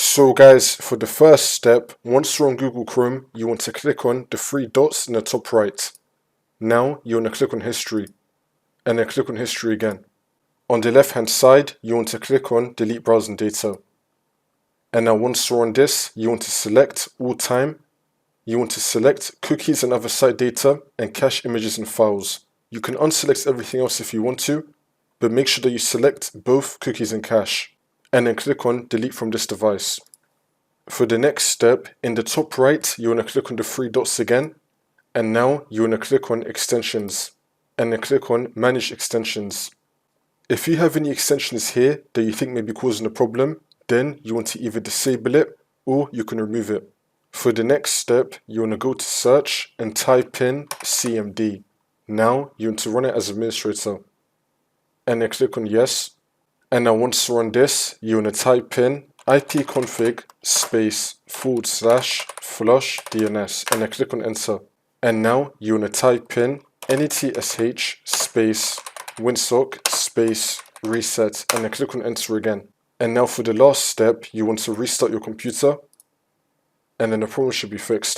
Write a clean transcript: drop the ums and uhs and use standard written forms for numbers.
So guys, for the first step, once you're on Google Chrome, you want to click on the three dots in the top right. Now you want to click on History, and then click on History again. On the left hand side, you want to click on Delete Browsing Data. And now once you're on this, you want to select All Time. You want to select Cookies and Other Site Data and Cache Images and Files. You can unselect everything else if you want to, but make sure that you select both Cookies and Cache. And then click on Delete from this device. For the next step, in the top right, you want to click on the three dots again, and now you want to click on Extensions, and then click on Manage Extensions. If you have any extensions here that you think may be causing a problem, then you want to either disable it or you can remove it. For the next step, you want to go to Search and type in CMD. Now you want to run it as administrator, and then click on Yes. And now once you're on this, you want to type in ipconfig //flush DNS and then click on Enter. And now you want to type in netsh winsock reset and then click on Enter again. And now for the last step, you want to restart your computer and then the problem should be fixed.